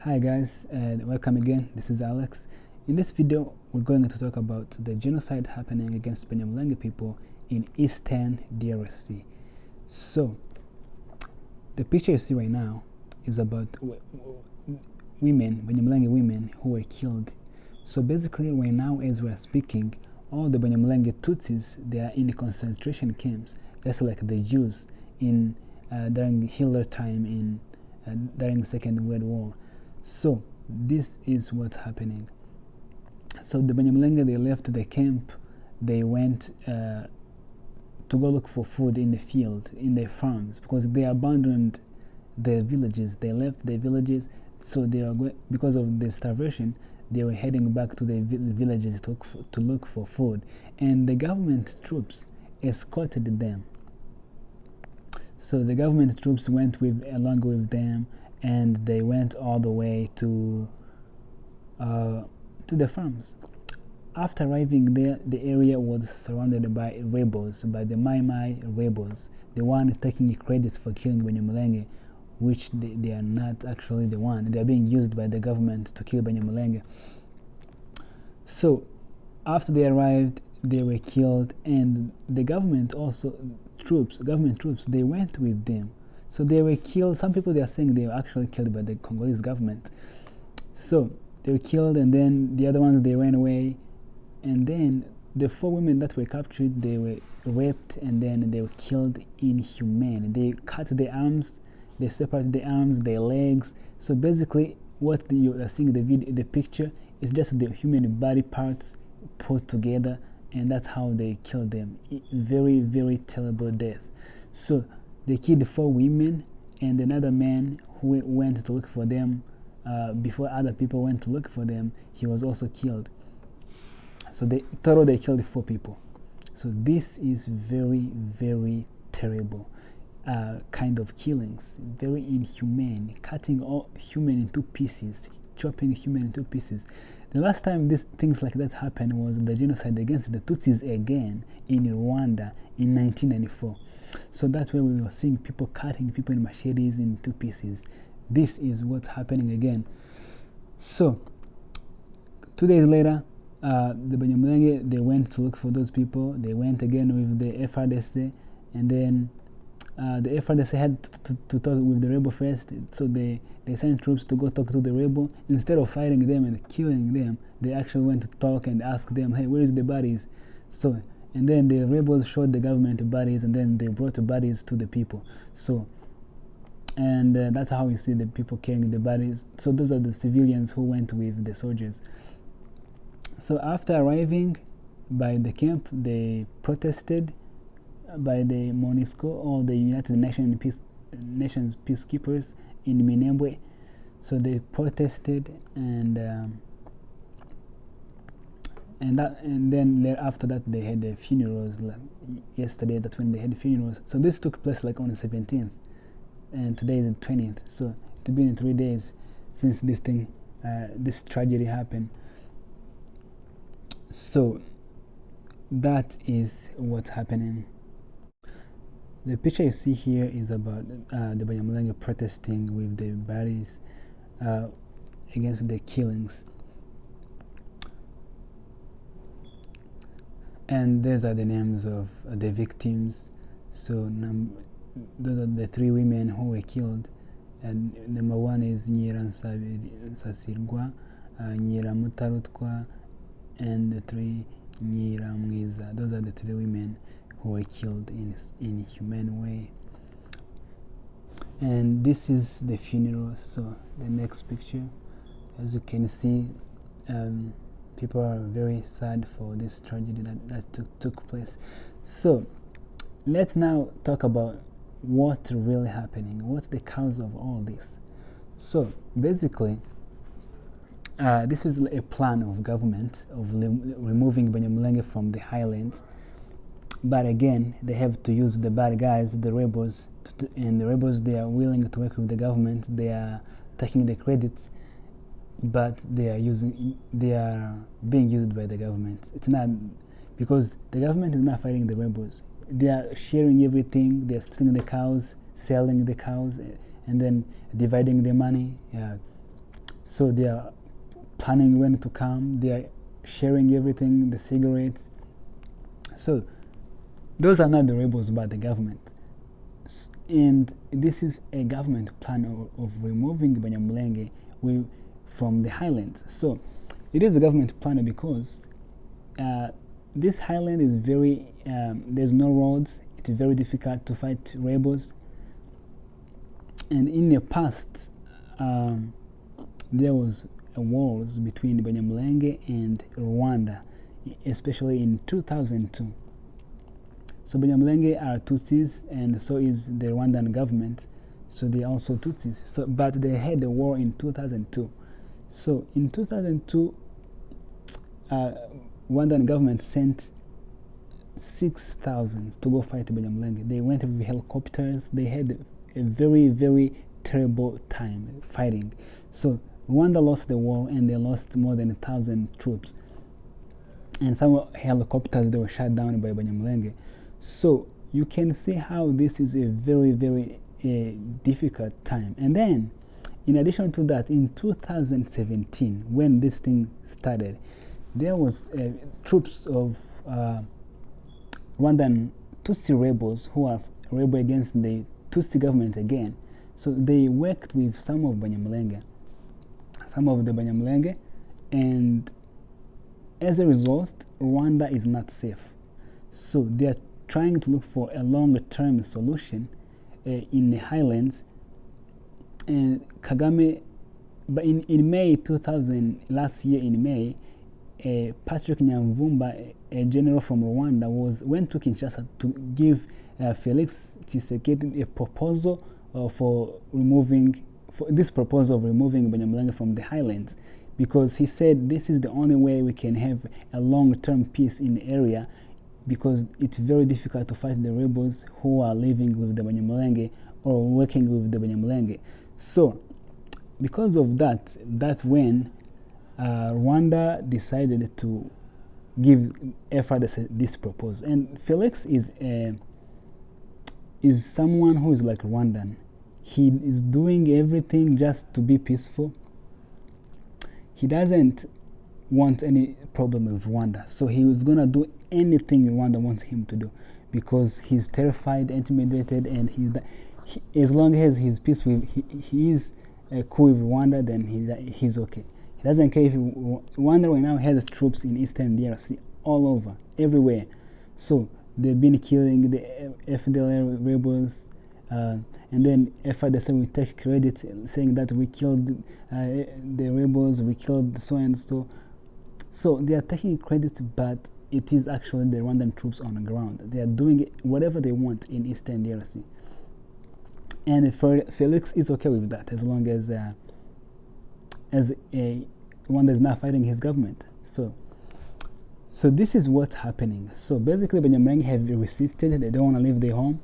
Hi guys, and welcome again. This is Alex. In this video, we're going to talk about the genocide happening against Banyamulenge people in Eastern DRC. So, the picture you see right now is about women, Banyamulenge women who were killed. So basically, right now as we are speaking, all the Banyamulenge Tutsis, they are in the concentration camps, just like the Jews in during Hitler time in during the Second World War. So this is what's happening. So the Banyamulenge, they left the camp, they went to go look for food in the field, in their farms, because they abandoned their villages. They left their villages, so they are because of the starvation, they were heading back to their villages to look for food, and the government troops escorted them. So the government troops went along with them, and they went all the way to the farms. After arriving there, the area was surrounded by rebels, by the Mai Mai rebels, the one taking credit for killing Banyamulenge, which they are not actually the one. They are being used by the government to kill Banyamulenge. So after they arrived, they were killed, and the government troops, they went with them. So they were killed. Some people, they are saying they were actually killed by the Congolese government. So they were killed, and then the other ones, they ran away. And then the 4 women that were captured, they were raped, and then they were killed inhumane. They cut their arms, they separated the arms, their legs. So basically, what you are seeing the picture is just the human body parts put together, and that's how they killed them. Very, very terrible death. So they killed 4 women and another man who went to look for them. Before other people went to look for them, he was also killed. So they killed 4 people. So this is very, very terrible kind of killings. Very inhumane, cutting all human into pieces, chopping human into pieces. The last time things like that happened was the genocide against the Tutsis again in Rwanda in 1994. So that's where we were seeing people cutting people in machetes in 2 pieces. This is what's happening again. So 2 days later, the Banyamulenge, they went to look for those people. They went again with the FRDC, and then the FRDC had to talk with the rebel first. So they sent troops to go talk to the rebel. Instead of fighting them and killing them, they actually went to talk and ask them, hey, where is the bodies? So, and then the rebels showed the government the bodies, and then they brought the bodies to the people. So, and that's how you see the people carrying the bodies. So those are the civilians who went with the soldiers. So after arriving by the camp, they protested by the MONUSCO, or the United Nations peacekeepers in Minembwe. So they protested, and then after that they had the funerals. Like yesterday, that's when they had the funerals. So this took place like on the 17th, and today is the 20th. So it's been 3 days since this tragedy happened. So that is what's happening. The picture you see here is about the Banyamulenge protesting with the bodies against the killings. And these are the names of the victims. So those are the 3 women who were killed. And number 1 is Nsasirwa, Mutarutwa, and the 3 Nyiramwiza. Those are the 3 women who were killed in inhumane way. And this is the funeral. So the next picture, as you can see, people are very sad for this tragedy that took place. So let's now talk about what's really happening. What's the cause of all this? So basically, this is a plan of government of removing Banyamulenge from the highland. But again, they have to use the bad guys, the rebels, and the rebels, they are willing to work with the government. They are taking the credits, but they are being used by the government. It's not because the government is not fighting the rebels. They are sharing everything. They are stealing the cows, selling the cows, and then dividing the money. So they are planning when to come, they are sharing everything, the cigarettes. So those are not the rebels but the government. And this is a government plan of removing Banyamulenge from the highlands. So it is a government plan because this highland is very, there's no roads, it's very difficult to fight rebels. And in the past, there was wars between Banyamulenge and Rwanda, especially in 2002. So Banyamulenge are Tutsis, and so is the Rwandan government. So they are also Tutsis. So, but they had a war in 2002. So in 2002, Rwandan government sent 6,000 to go fight Banyamulenge. They went with helicopters. They had a very, very terrible time fighting. So Rwanda lost the war, and they lost more than 1,000 troops. And some helicopters, they were shot down by Banyamulenge. So you can see how this is a very, very difficult time. And then, in addition to that, in 2017, when this thing started, there was troops of Rwandan Tutsi rebels who are rebel against the Tutsi government again. So they worked with some of the Banyamulenge, and as a result, Rwanda is not safe. So they are trying to look for a longer-term solution in the highlands. And Kagame, but in May 2000, last year in May, Patrick Nyamvumba, a general from Rwanda, went to Kinshasa to give Felix Tshisekedi a proposal for this proposal of removing Banyamulenge from the highlands, because he said this is the only way we can have a long-term peace in the area, because it's very difficult to fight the rebels who are living with the Banyamulenge or working with the Banyamulenge. So because of that, that's when Rwanda decided to give FRDC this proposal. And Felix is someone who is like Rwandan. He is doing everything just to be peaceful. He doesn't want any problem with Rwanda. So he was going to do anything Rwanda wants him to do, because he's terrified, intimidated, and as long as he's peaceful, he is cool with Rwanda, then he's okay. He doesn't care if Rwanda right now has troops in Eastern DRC all over, everywhere. So they've been killing the FDLR rebels, and then FRDC will take credit saying that we killed the rebels, we killed so and so. So they are taking credit, but it is actually the Rwandan troops on the ground. They are doing whatever they want in Eastern DRC. And Felix is okay with that, as long as Rwanda is not fighting his government. So this is what's happening. So basically, Banyamulenge have resisted. They don't want to leave their home.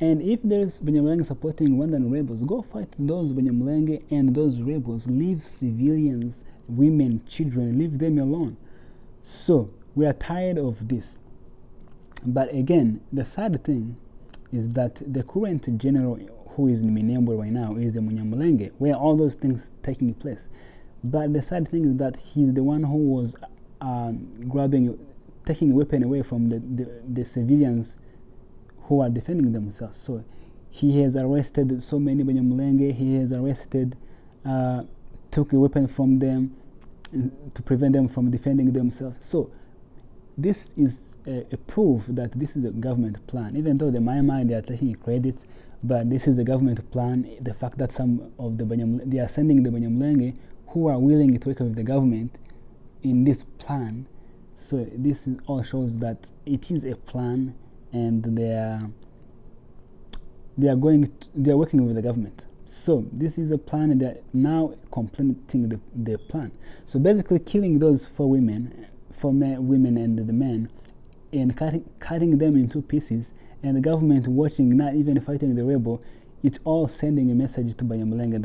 And if there's Banyamulenge supporting Rwandan rebels, go fight those Banyamulenge and those rebels. Leave civilians, women, children, leave them alone. So we are tired of this. But again, the sad thing is that the current general who is in Minembwe right now is the Banyamulenge, where all those things taking place. But the sad thing is that he's the one who was taking a weapon away from the civilians who are defending themselves. So he has arrested so many Banyamulenge. He has arrested, took a weapon from them to prevent them from defending themselves. So this is a proof that this is a government plan. Even though the Mai they are taking credit, but this is the government plan. The fact that some of the they are sending the Banyamulenge who are willing to work with the government in this plan. So this all shows that it is a plan, and they are working with the government. So this is a plan, and they are now complementing the plan. So basically, killing those four women and the men, and cutting them into pieces, and the government watching, not even fighting the rebel. It's all sending a message to Banyamulenge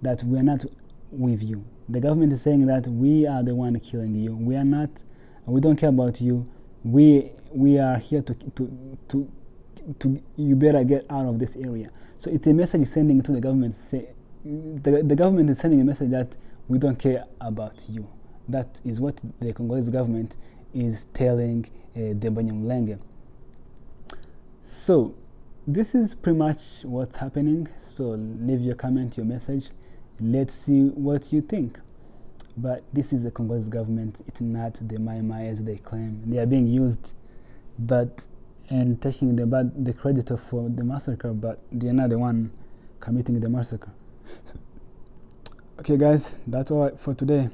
that we are not with you. The government is saying that we are the one killing you. We are not. We don't care about you. We are here to you better get out of this area. So it's a message sending to the government the government is sending a message that we don't care about you. That is what the Congolese government is telling the Banyamulenge. So this is pretty much what's happening. So leave your comment, your message. Let's see what you think. But this is the Congolese government. It's not the Mai Mai as they claim. They are being used, and taking the credit for the massacre, but they are not the one committing the massacre. Okay, guys, that's all for today.